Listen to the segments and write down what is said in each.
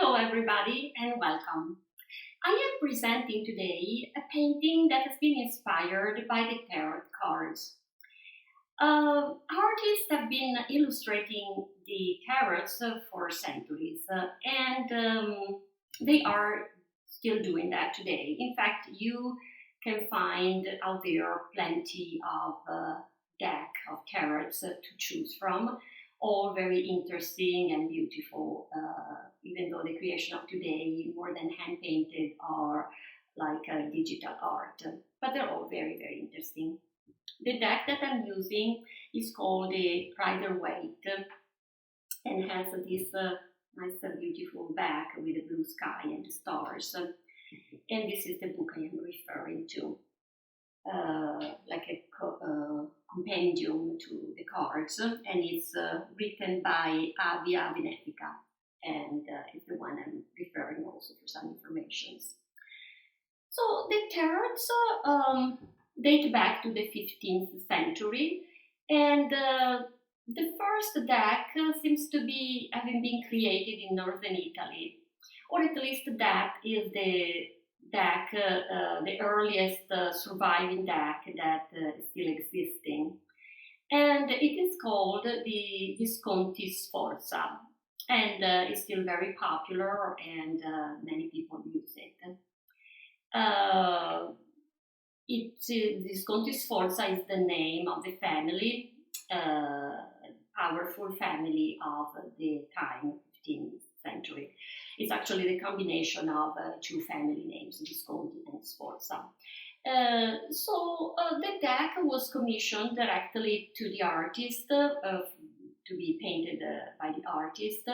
Hello everybody and welcome. I am presenting today a painting that has been inspired by the tarot cards. Artists have been illustrating the tarots for centuries and they are still doing that today. In fact, you can find out there plenty of deck of tarots to choose from, all very interesting and beautiful, even though the creation of today more than hand painted or like digital art, but they're all very, very interesting. The deck that I'm using is called the Rider-Waite and has this nice, beautiful back with the blue sky and the stars. And this is the book I am referring to, like a compendium to the cards, and it's written by Avia Venefica, and it's the one I'm referring also for some informations. So the tarots date back to the 15th century, and the first deck seems to be having been created in northern Italy, or at least that is the deck, the earliest surviving deck that is still existing. And it is called the Visconti Sforza, and it's still very popular and many people use it. Visconti Sforza is the name of the family, powerful family of the time, 15th century. It's actually the combination of two family names, Visconti and Sforza. So the deck was commissioned directly to the artist, to be painted by the artist.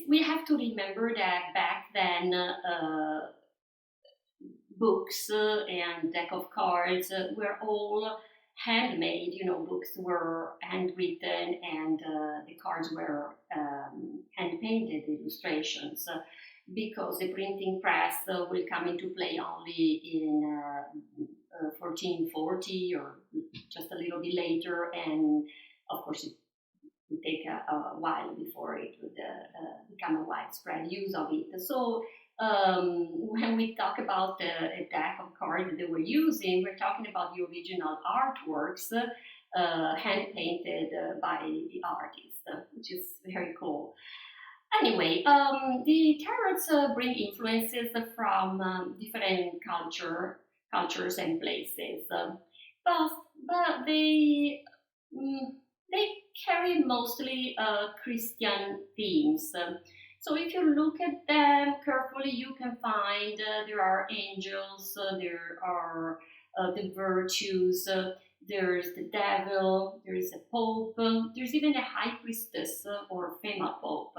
We have to remember that back then books and deck of cards were all handmade. Books were handwritten and the cards were hand-painted illustrations, because the printing press will come into play only in 1440 or just a little bit later, and of course it would take a while before it would become a widespread use of it. So when we talk about a deck of cards that they were using, we're talking about the original artworks hand-painted by the artist, which is very cool. Anyway, the tarots bring influences from different cultures and places, but they carry mostly Christian themes. So if you look at them carefully, you can find there are angels, there are the virtues, there's the devil, there is a pope, there's even a high priestess or female pope.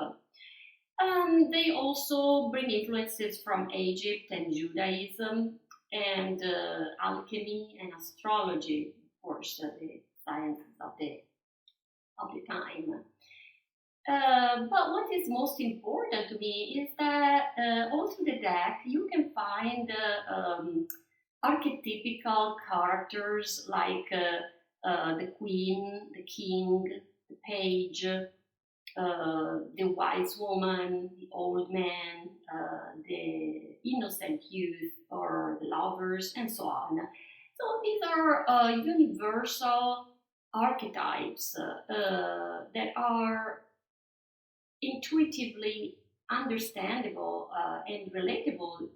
They also bring influences from Egypt and Judaism and alchemy and astrology, of course, the sciences of the time. But what is most important to me is that all through the deck you can find archetypical characters like the queen, the king, the page, the wise woman, the old man, the innocent youth, or the lovers, and so on. So these are universal archetypes that are intuitively understandable and relatable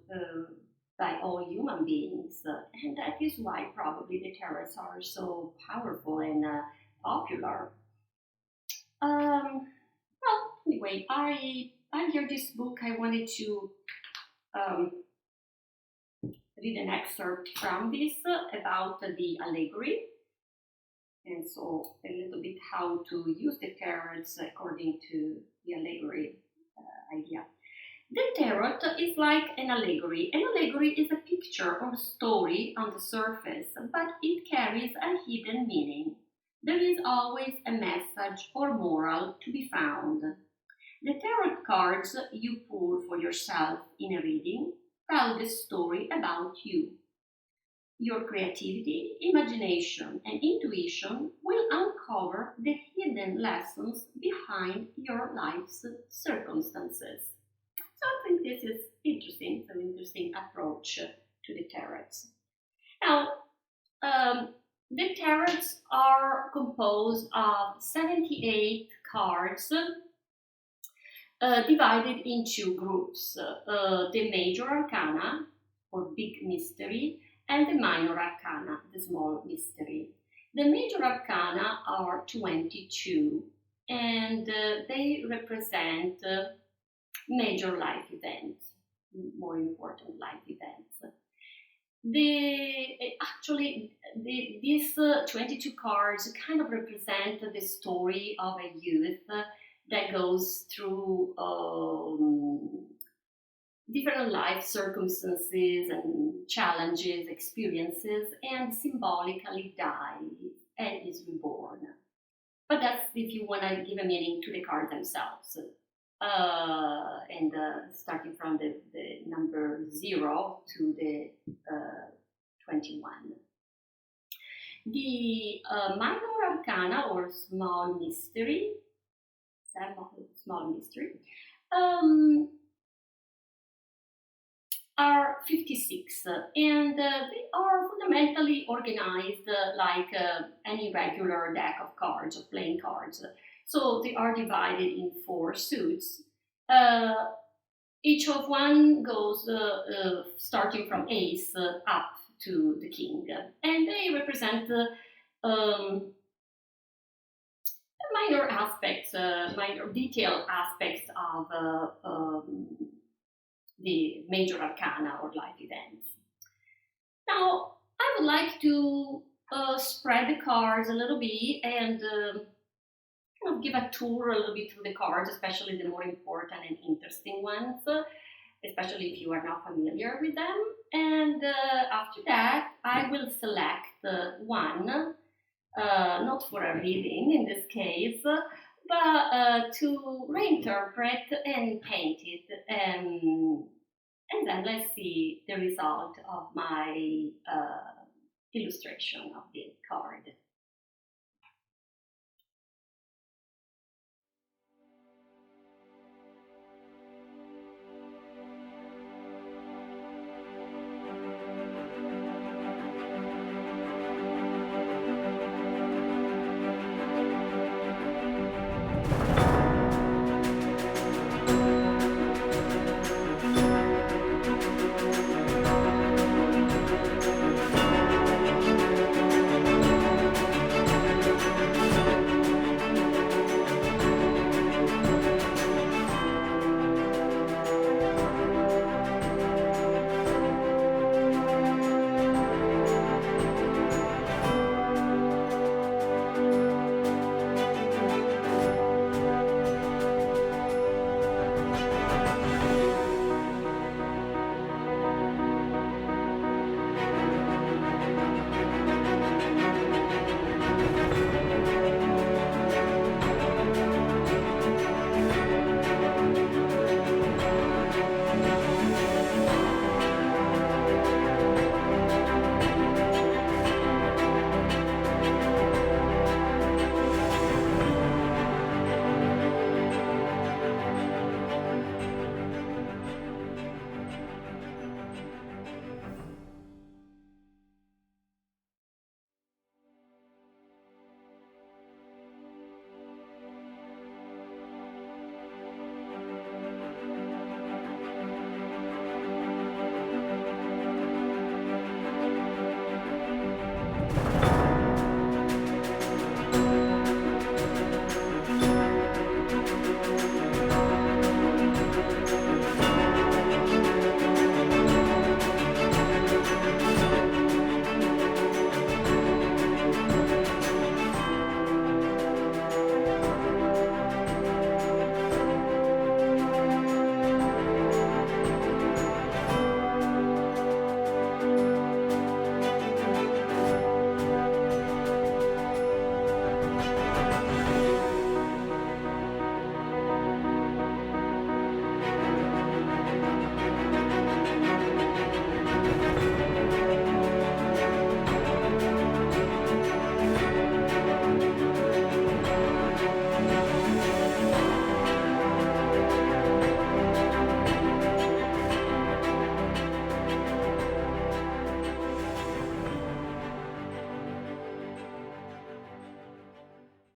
by all human beings, and that is why probably the tarots are so powerful and popular. Well, anyway, I hear this book. I wanted to read an excerpt from this about the allegory, and so a little bit how to use the tarots according to the allegory idea. The tarot is like an allegory. An allegory is a picture or a story on the surface, but it carries a hidden meaning. There is always a message or moral to be found. The tarot cards you pull for yourself in a reading tell the story about you. your creativity, imagination, and intuition will uncover the hidden lessons behind your life's circumstances. So I think this is interesting, an interesting approach to the tarots. Now, the tarots are composed of 78 cards divided in two groups, the major arcana, or big mystery, and the minor arcana, the small mystery. The major arcana are 22, and they represent major life events, more important life events. These 22 cards kind of represent the story of a youth that goes through different life circumstances and challenges, experiences, and symbolically dies and is reborn. But that's if you want to give a meaning to the cards themselves. And starting from the number 0 to the 21. The minor arcana, or small mystery, are 56, and they are fundamentally organized like any regular deck of cards, of playing cards. So they are divided in 4 suits. Each of one goes starting from ace up to the king, and they represent minor aspects, minor detailed aspects of the major arcana or life events. Now, I would like to spread the cards a little bit and kind of give a tour a little bit through the cards, especially the more important and interesting ones, especially if you are not familiar with them. And after that, I will select one, not for a reading in this case, but to reinterpret and paint it. And then let's see the result of my illustration of the card.